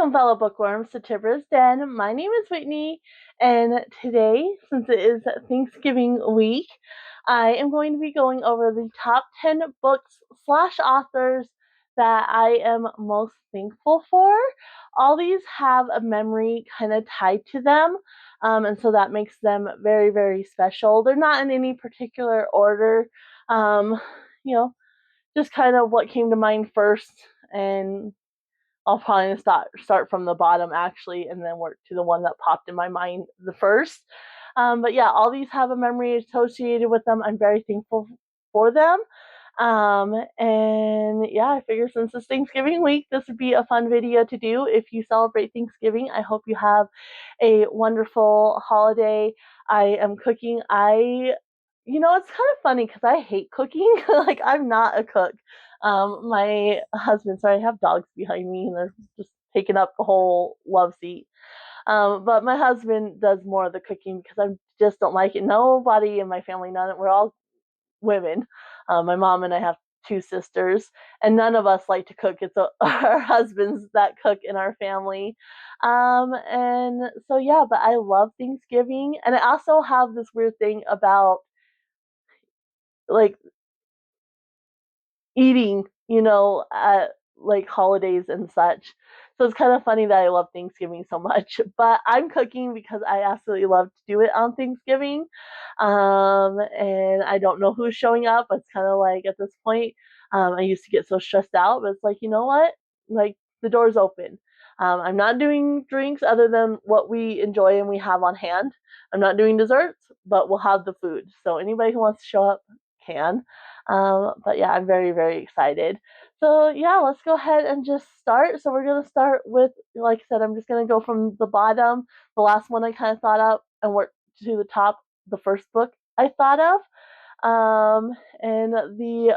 Welcome, fellow bookworms, to Tibra's Den. My name is Whitney, and today, since it is Thanksgiving week, I am going to be going over the top 10 books / authors that I am most thankful for. All these have a memory kind of tied to them, and so that makes them very, very special. They're not in any particular order, just kind of what came to mind first, and I'll probably start from the bottom actually, and then work to the one that popped in my mind the first. But yeah, all these have a memory associated with them. I'm very thankful for them. And yeah, I figure since it's Thanksgiving week, this would be a fun video to do. If you celebrate Thanksgiving, I hope you have a wonderful holiday. I am cooking. It's kind of funny because I hate cooking. Like, I'm not a cook. My husband, sorry, I have dogs behind me and they're just taking up the whole love seat. But my husband does more of the cooking because I just don't like it. Nobody in my family, we're all women. My mom and I have 2 sisters, and none of us like to cook. It's our husbands that cook in our family. And so, yeah, but I love Thanksgiving. And I also have this weird thing about, like, eating, at like holidays and such. So it's kind of funny that I love Thanksgiving so much. But I'm cooking because I absolutely love to do it on Thanksgiving. And I don't know who's showing up. It's kind of like at this point, I used to get so stressed out, but it's like, you know what? Like, the door's open. I'm not doing drinks other than what we enjoy and we have on hand. I'm not doing desserts, but we'll have the food. So anybody who wants to show up can. But yeah, I'm very, very excited. So yeah, let's go ahead and just start. So we're going to start with, like I said, I'm just going to go from the bottom, the last one I kind of thought of, and work to the top, the first book I thought of. And the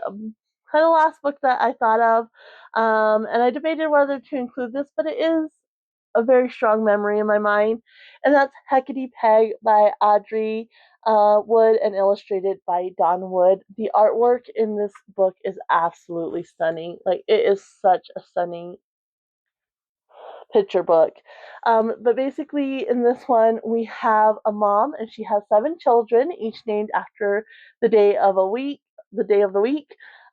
kind of last book that I thought of, and I debated whether to include this, but it is a very strong memory in my mind, and that's Heckedy by Audrey Wood and illustrated by Don Wood. The artwork in this book is absolutely stunning. Like, it is such a stunning picture book. But basically, in this one, we have a mom, and she has 7 children, each named after the day of the week.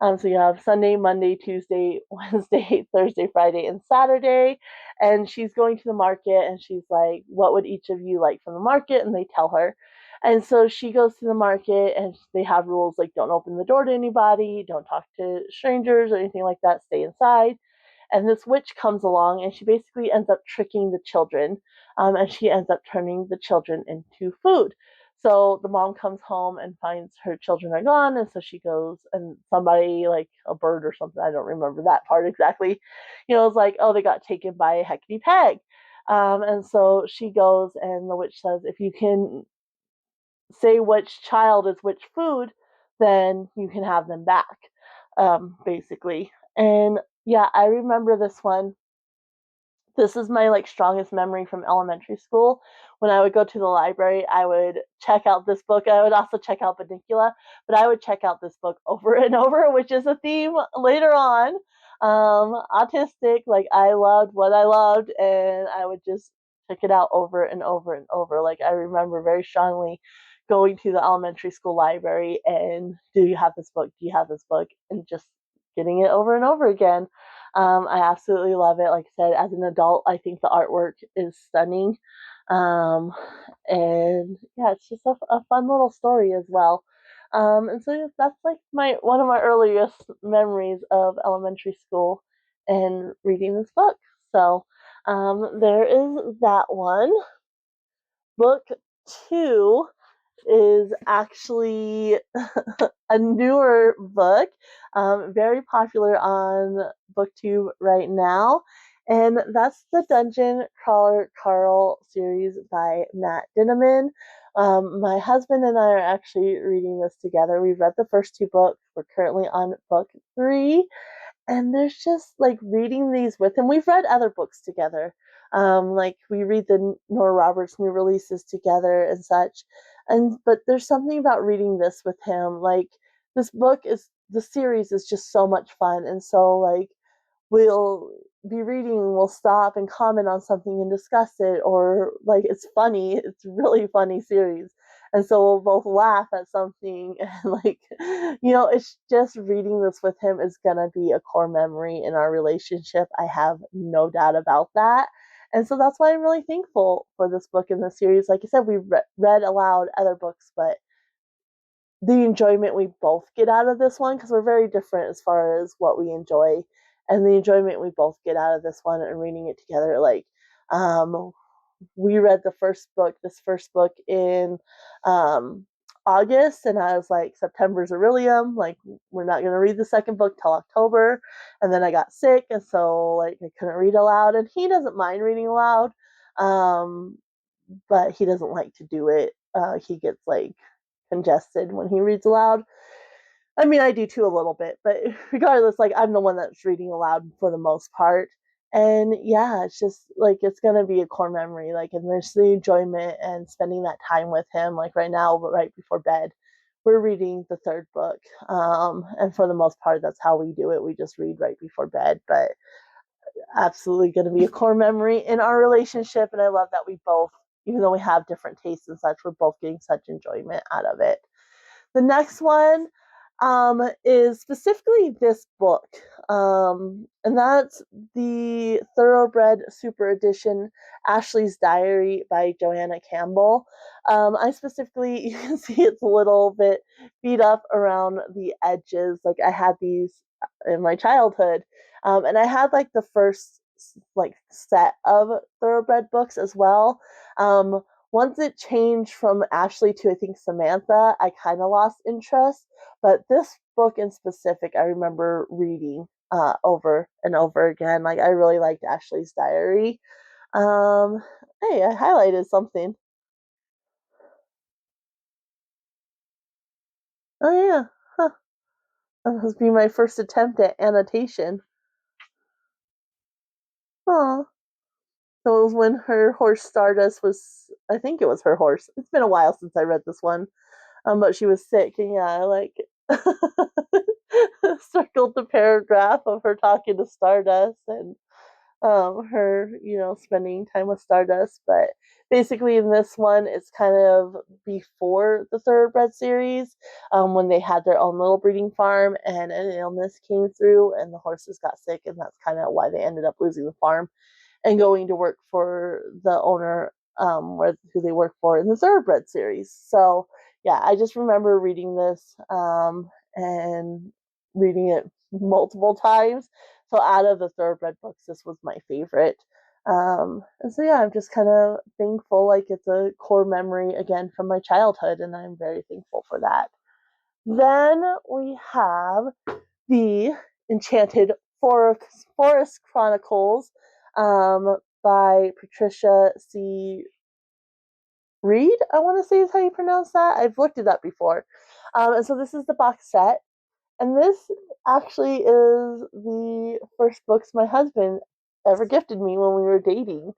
So you have Sunday, Monday, Tuesday, Wednesday, Thursday, Friday, and Saturday. And she's going to the market, and she's like, "What would each of you like from the market?" And they tell her. And so she goes to the market, and they have rules like, don't open the door to anybody, don't talk to strangers or anything like that, stay inside. And this witch comes along, and she basically ends up tricking the children, and she ends up turning the children into food. So the mom comes home and finds her children are gone, and so she goes, and somebody, like a bird or something, I don't remember that part exactly, is like, oh, they got taken by a Heckedy Peg. And so she goes, and the witch says, if you can say which child is which food, then you can have them back, basically. And yeah, I remember this one. This is my strongest memory from elementary school. When I would go to the library, I would check out this book. I would also check out Bunnicula, but I would check out this book over and over, which is a theme later on. Autistic, like, I loved what I loved, and I would just check it out over and over and over. Like, I remember very strongly going to the elementary school library and, do you have this book? Do you have this book? And just getting it over and over again. I absolutely love it. Like I said, as an adult, I think the artwork is stunning. And yeah, it's just a fun little story as well. And so that's like one of my earliest memories of elementary school and reading this book. So there is that one. Book 2 is actually a newer book, very popular on BookTube right now, and that's the Dungeon Crawler Carl series by Matt Dinniman. My husband and I are actually reading this together. We've read the first 2 books. We're currently on book 3, and there's just like reading these with him. We've read other books together. Like, we read the Nora Roberts new releases together and such. But there's something about reading this with him. Like, the series is just so much fun. And so, like, be reading and we'll stop and comment on something and discuss it, or like it's funny, it's a really funny series. And so we'll both laugh at something and like, it's just reading this with him is gonna be a core memory in our relationship. I have no doubt about that. And so that's why I'm really thankful for this book in the series. Like I said, we read aloud other books, but the enjoyment we both get out of this one, because we're very different as far as what we enjoy, and the enjoyment we both get out of this one and reading it together. Like, we read this first book in August, and I was like, September's Aurelium, like we're not going to read the second book till October. And then I got sick, and so like I couldn't read aloud, and he doesn't mind reading aloud, but he doesn't like to do it. He gets like congested when he reads aloud. I mean, I do too a little bit, but regardless, like I'm the one that's reading aloud for the most part. And yeah, it's just like it's gonna be a core memory. Like, and there's the enjoyment and spending that time with him. Like right now, right before bed, we're reading the third book, and for the most part, that's how we do it. We just read right before bed, but absolutely going to be a core memory in our relationship. And I love that we both, even though we have different tastes and such, we're both getting such enjoyment out of it. The next one is specifically this book, and that's the Thoroughbred Super Edition, Ashleigh's Diary by Joanna Campbell. I specifically, you can see it's a little bit beat up around the edges. Like I had these in my childhood, and I had like the first like set of Thoroughbred books as well. Once it changed from Ashleigh to I think Samantha, I kind of lost interest. But this book in specific, I remember reading over and over again. Like I really liked Ashleigh's Diary. Um, hey, I highlighted something. Oh yeah, huh. That must be my first attempt at annotation. Oh, so it was when her horse Stardust was. I think it was her horse. It's been a while since I read this one. But she was sick, and yeah, I like circled the paragraph of her talking to Stardust and her, spending time with Stardust. But basically, in this one, it's kind of before the Thoroughbred series, when they had their own little breeding farm, and an illness came through, and the horses got sick, and that's kind of why they ended up losing the farm and going to work for the owner, who they work for in the Thoroughbred series. So yeah, I just remember reading this, and reading it multiple times. So out of the Thoroughbred books, this was my favorite. And so yeah, I'm just kind of thankful. Like it's a core memory again from my childhood, and I'm very thankful for that. Then we have the Enchanted Forest Chronicles, by Patricia C. Wrede, I want to say is how you pronounce that. I've looked it up before. And so this is the box set. And this actually is the first books my husband ever gifted me when we were dating.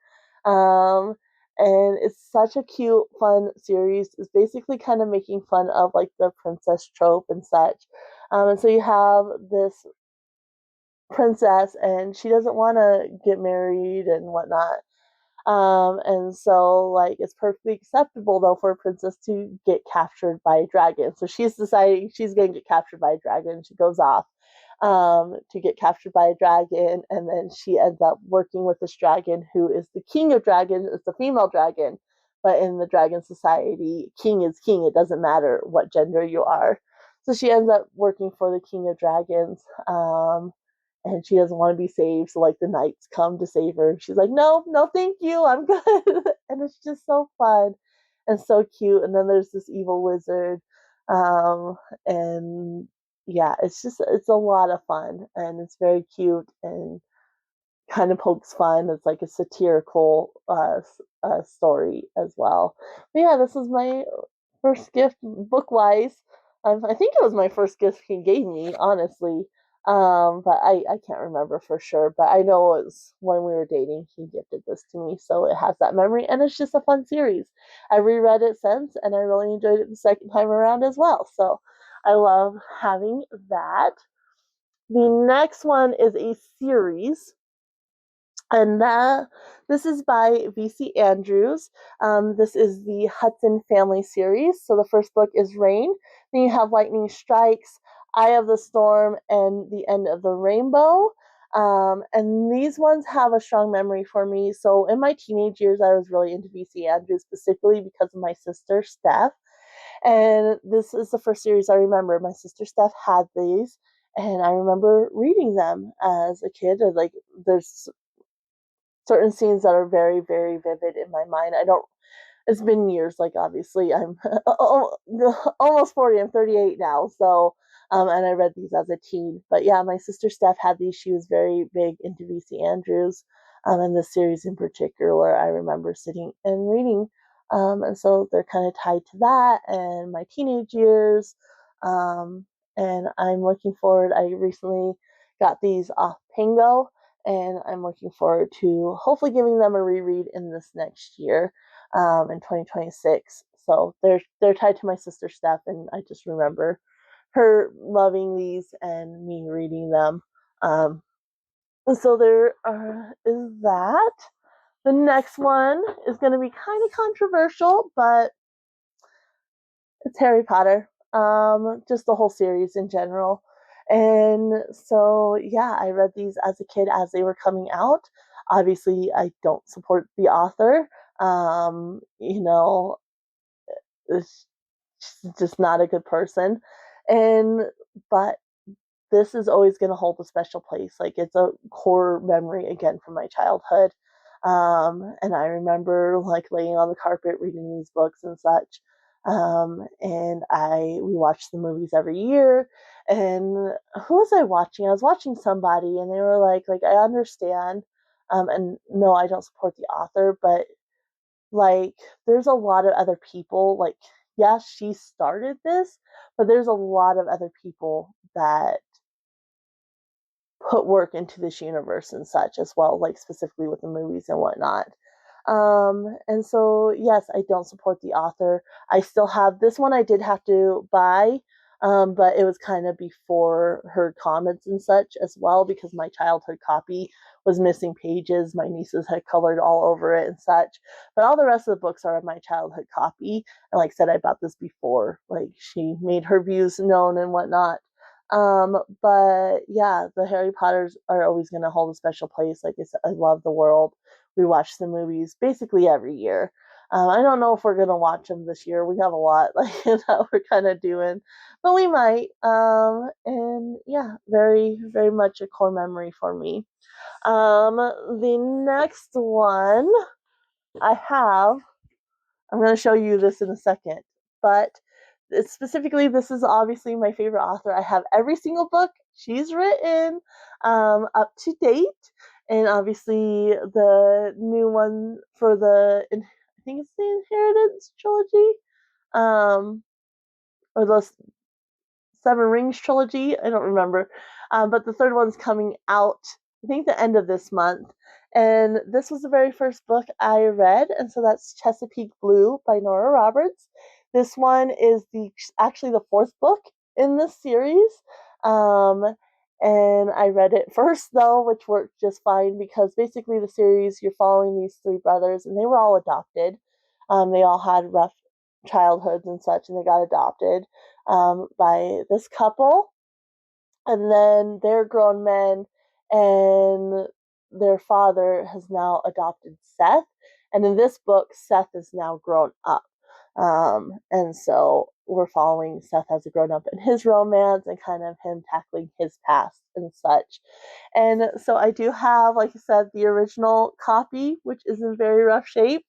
Um, and it's such a cute, fun series. It's basically kind of making fun of like the princess trope and such. And so you have this princess, and she doesn't want to get married and whatnot. And so like it's perfectly acceptable though for a princess to get captured by a dragon. So she's deciding she's gonna get captured by a dragon. She goes off to get captured by a dragon, and then she ends up working with this dragon who is the king of dragons. It's a female dragon, but in the dragon society, king is king. It doesn't matter what gender you are. So she ends up working for the king of dragons. And she doesn't want to be saved. So like the knights come to save her. She's like, no, no, thank you, I'm good. And it's just so fun and so cute. And then there's this evil wizard, and yeah, it's a lot of fun, and it's very cute and kind of pokes fun. It's like a satirical story as well. But yeah, this was my first gift book wise. I think it was my first gift he gave me, honestly. But I can't remember for sure. But I know it was when we were dating, he gifted this to me. So it has that memory, and it's just a fun series. I reread it since, and I really enjoyed it the second time around as well. So I love having that. The next one is a series. And this is by V.C. Andrews. This is the Hudson family series. So the first book is Rain. Then you have Lightning Strikes, Eye of the Storm, and The End of the Rainbow. And these ones have a strong memory for me. So in my teenage years, I was really into V.C. Andrews specifically because of my sister, Steph. And this is the first series I remember. My sister Steph had these, and I remember reading them as a kid. Like, there's certain scenes that are very, very vivid in my mind. I don't It's been years. Like, obviously, I'm almost 40. I'm 38 now. So, and I read these as a teen. But yeah, my sister Steph had these. She was very big into V.C. Andrews, and this series in particular, I remember sitting and reading. And so they're kind of tied to that and my teenage years. And I'm looking forward. I recently got these off Pingo, and I'm looking forward to hopefully giving them a reread in this next year, in 2026. So they're tied to my sister Steph, and I just remember her loving these and me reading them. And so there is that. The next one is going to be kind of controversial, but it's Harry Potter. Just the whole series in general. And so, yeah, I read these as a kid as they were coming out. Obviously, I don't support the author. You know, is just not a good person. And but this is always going to hold a special place. Like, it's a core memory again from my childhood. And I remember like laying on the carpet reading these books and such. And we watched the movies every year. And who was I watching? I was watching somebody, and they were like I understand. And no, I don't support the author, but like, there's a lot of other people. Like, yes, she started this, but there's a lot of other people that put work into this universe and such as well, like specifically with the movies and whatnot. And so, yes, I don't support the author. I still have this one. I did have to buy, but it was kind of before her comments and such as well, because my childhood copy was missing pages. My nieces had colored all over it and such. But all the rest of the books are in my childhood copy. And like I said, I bought this before, like, she made her views known and whatnot. But yeah, the Harry Potters are always going to hold a special place. Like I said, I love the world. We watch the movies basically every year. I don't know if we're going to watch them this year. We have a lot like that we're kind of doing, but we might. And yeah, very, very much a core memory for me. The next one I have, I'm going to show you this in a second, but specifically, this is obviously my favorite author. I have every single book she's written, up to date, and obviously the new one for I think it's the Inheritance trilogy, or the Seven Rings trilogy. I don't remember, but the third one's coming out, I think, the end of this month. And this was the very first book I read, and so that's Chesapeake Blue by Nora Roberts. This one is actually the fourth book in this series. Um, and I read it first, though, which worked just fine, because basically the series, you're following these three brothers, and they were all adopted. They all had rough childhoods and such, and they got adopted, by this couple. And then they're grown men, and their father has now adopted Seth. And in this book, Seth is now grown up. And so we're following Seth as a grown up in his romance and kind of him tackling his past and such. And so I do have, like I said, the original copy, which is in very rough shape.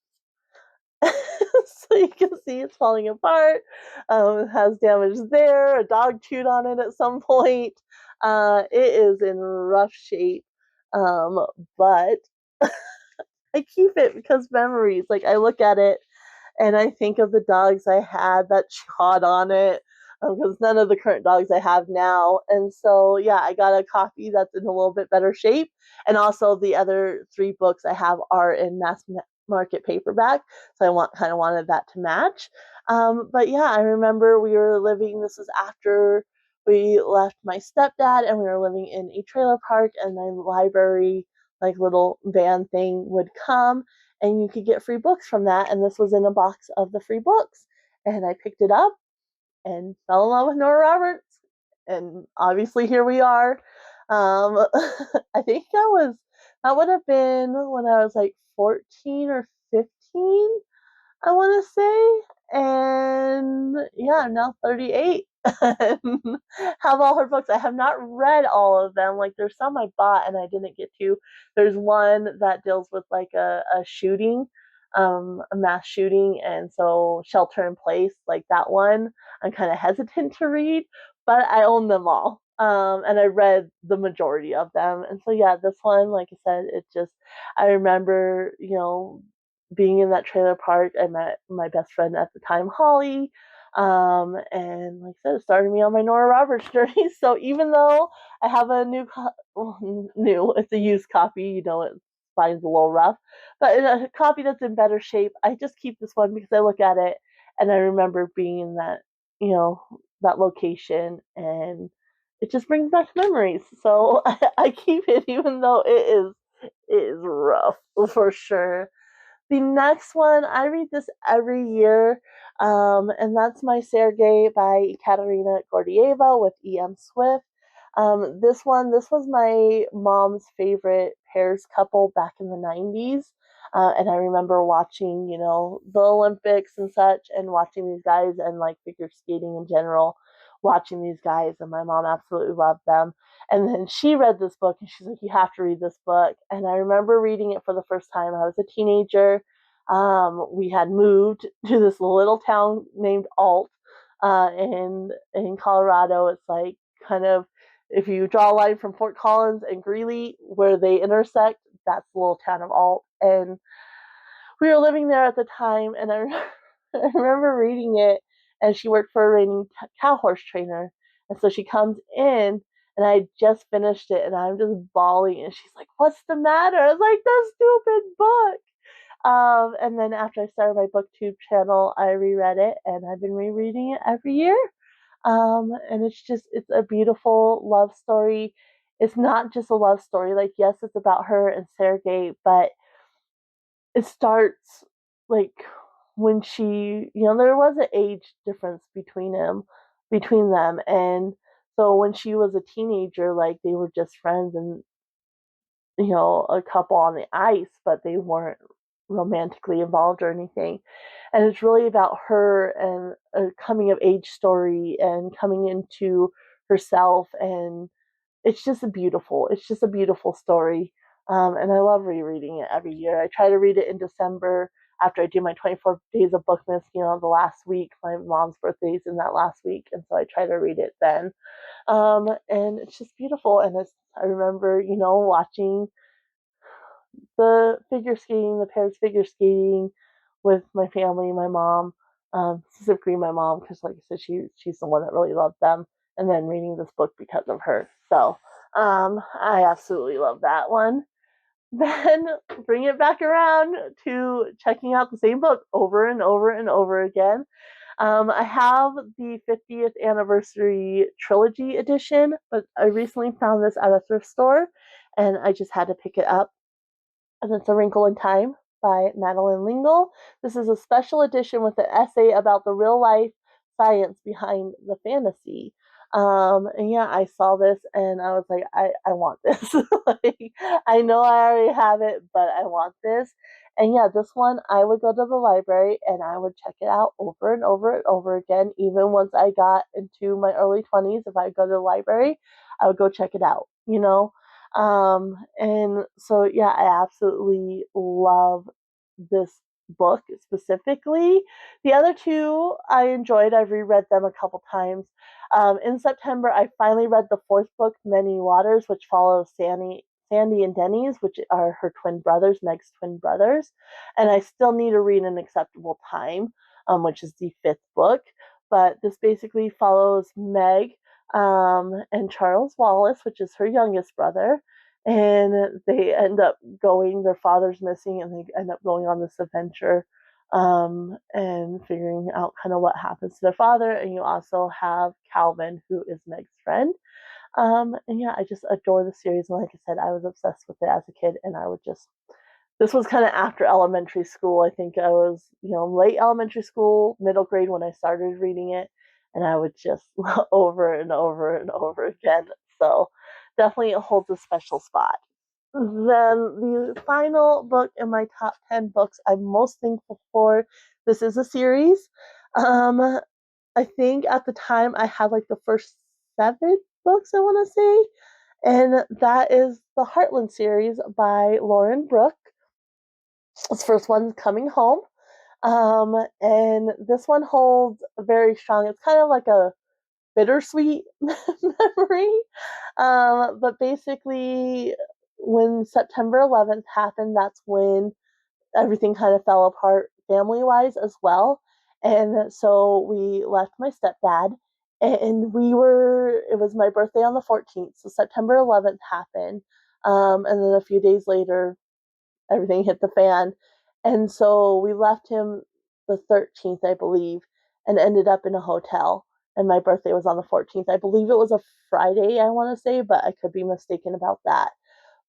So you can see it's falling apart. It has damage there. A dog chewed on it at some point. It is in rough shape. But I keep it because memories. Like, I look at it and I think of the dogs I had that chawed on it, because none of the current dogs I have now. And so, yeah, I got a copy that's in a little bit better shape. And also, the other three books I have are in mass market paperback. So kind of wanted that to match. But yeah, I remember we were living, this was after we left my stepdad, and we were living in a trailer park, and the library like little van thing would come, and you could get free books from that. And this was in a box of the free books. And I picked it up and fell in love with Nora Roberts. And obviously here we are. I think that would have been when I was like 14 or 15, I want to say. And yeah, I'm now 38 and have all her books. I have not read all of them. Like, there's some I bought and I didn't get to. There's one that deals with like a shooting, a mass shooting. And so Shelter in Place, like that one, I'm kind of hesitant to read, but I own them all. And I read the majority of them. And so, yeah, this one, like I said, I remember, being in that trailer park. I met my best friend at the time, Holly. And like I said, it started me on my Nora Roberts journey. So even though I have a it's a used copy, it spine's a little rough, but in a copy that's in better shape, I just keep this one because I look at it and I remember being in that location, and it just brings back memories. So I keep it even though it is rough for sure. The next one, I read this every year, and that's my Sergei by Ekaterina Gordeeva with E.M. Swift. This was my mom's favorite pairs couple back in the 90s. And I remember watching, the Olympics and such, and watching these guys, and like figure skating in general, watching these guys, and my mom absolutely loved them. And then she read this book and she's like, you have to read this book. And I remember reading it for the first time. I was a teenager. We had moved to this little town named Alt, in Colorado. It's like kind of, if you draw a line from Fort Collins and Greeley, where they intersect, that's the little town of Alt. And we were living there at the time, and I remember reading it, and she worked for a reigning cow horse trainer. And so she comes in, and I just finished it, and I'm just bawling, and she's like, what's the matter? I was like, the stupid book. And then after I started my booktube channel, I reread it, and I've been rereading it every year. And it's a beautiful love story. It's not just a love story. Like, yes, it's about her and Sergei, but it starts like when there was an age difference between them. And so when she was a teenager, like, they were just friends and, a couple on the ice, but they weren't romantically involved or anything. And it's really about her and a coming of age story and coming into herself. And it's just a beautiful story. And I love rereading it every year. I try to read it in December after I do my 24 days of Bookmas, the last week. My mom's birthday is in that last week, and so I try to read it then. And it's just beautiful. And I remember, watching the pairs figure skating with my family, my mom, specifically my mom, because like I said, she's the one that really loved them, and then reading this book because of her. So I absolutely love that one. Then bring it back around to checking out the same book over and over and over again. I have the 50th anniversary trilogy edition, but I recently found this at a thrift store, and I just had to pick it up. And it's A Wrinkle in Time by Madeleine L'Engle. This is a special edition with an essay about the real life science behind the fantasy. And yeah, I saw this and I was like, I want this. Like, I know I already have it, but I want this. And yeah, this one, I would go to the library and I would check it out over and over and over again. Even once I got into my early 20s, if I go to the library, I would go check it out. And so, yeah, I absolutely love this book specifically. The other two I enjoyed. I've reread them a couple times. In September, I finally read the fourth book, Many Waters, which follows Sandy and Denny's, which are her twin brothers, Meg's twin brothers. And I still need to read An Acceptable Time, which is the fifth book. But this basically follows Meg, and Charles Wallace, which is her youngest brother. And they end up their father's missing, and they end up going on this adventure, and figuring out kind of what happens to their father. And you also have Calvin, who is Meg's friend. And yeah, I just adore the series. And like I said, I was obsessed with it as a kid, and I would just. This was kind of after elementary school. I think I was, late elementary school, middle grade when I started reading it, and I would just over and over and over again. So definitely it holds a special spot. Then the final book in my top 10 books I'm most thankful for. This is a series. Um, I think at the time I had like the first 7 books, I want to say, and that is the Heartland series by Lauren Brooke. This first one's Coming Home. And this one holds very strong. It's kind of like a bittersweet memory. But basically, when September 11th happened, that's when everything kind of fell apart family wise as well. And so we left my stepdad, and it was my birthday on the 14th. So September 11th happened. And then a few days later, everything hit the fan. And so we left him the 13th, I believe, and ended up in a hotel. And my birthday was on the 14th. I believe it was a Friday, I want to say, but I could be mistaken about that.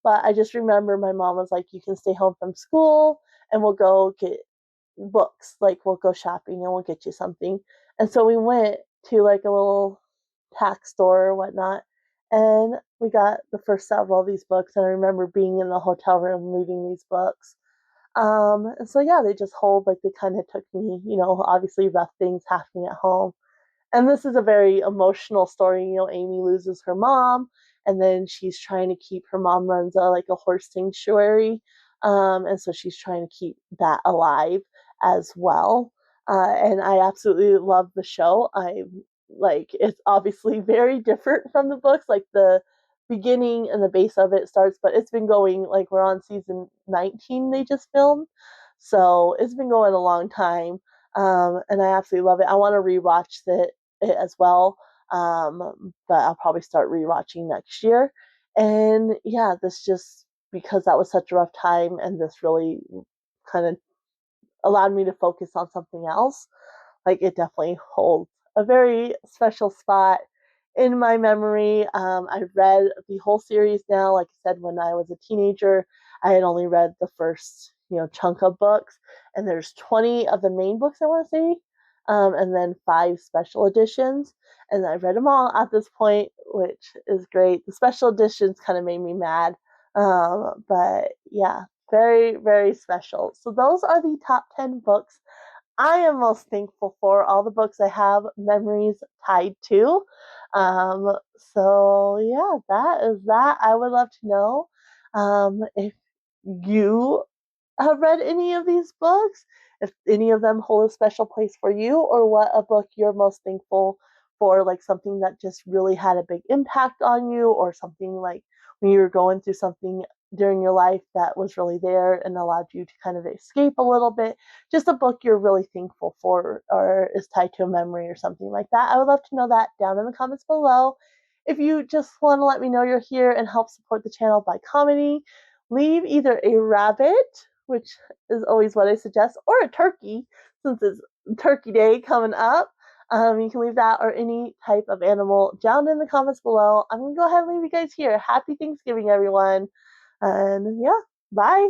But I just remember my mom was like, you can stay home from school and we'll go get books. Like, we'll go shopping and we'll get you something. And so we went to like a little tack store or whatnot. And we got the first several of these books. And I remember being in the hotel room reading these books. And so, yeah, they just hold, like, they kind of took me, obviously rough things happening at home. And this is a very emotional story. Amy loses her mom, and then she's trying to keep her mom runs a horse sanctuary, and so she's trying to keep that alive as well. And I absolutely love the show. I like it's obviously very different from the books. Like the beginning and the base of it starts, but it's been going like we're on season 19. They just filmed, so it's been going a long time. And I absolutely love it. I want to rewatch it as well. But I'll probably start rewatching next year. And yeah, this just because that was such a rough time, and this really kind of allowed me to focus on something else. Like it definitely holds a very special spot in my memory. I've read the whole series now. Like I said, when I was a teenager, I had only read the first, chunk of books, and there's 20 of the main books, I want to say, and then 5 special editions. And I've read them all at this point, which is great. The special editions kind of made me mad, but yeah, very, very special. So those are the top 10 books I am most thankful for. All the books I have memories tied to. So yeah, that is that. I would love to know if you have read any of these books, if any of them hold a special place for you, or what a book you're most thankful for, like something that just really had a big impact on you, or something like when you were going through something during your life that was really there and allowed you to kind of escape a little bit. Just a book you're really thankful for or is tied to a memory or something like that. I would love to know that down in the comments below. If you just want to let me know you're here and help support the channel by commenting, leave either a rabbit, which is always what I suggest, or a turkey, since it's Turkey Day coming up. You can leave that or any type of animal down in the comments below. I'm going to go ahead and leave you guys here. Happy Thanksgiving, everyone. And yeah, bye.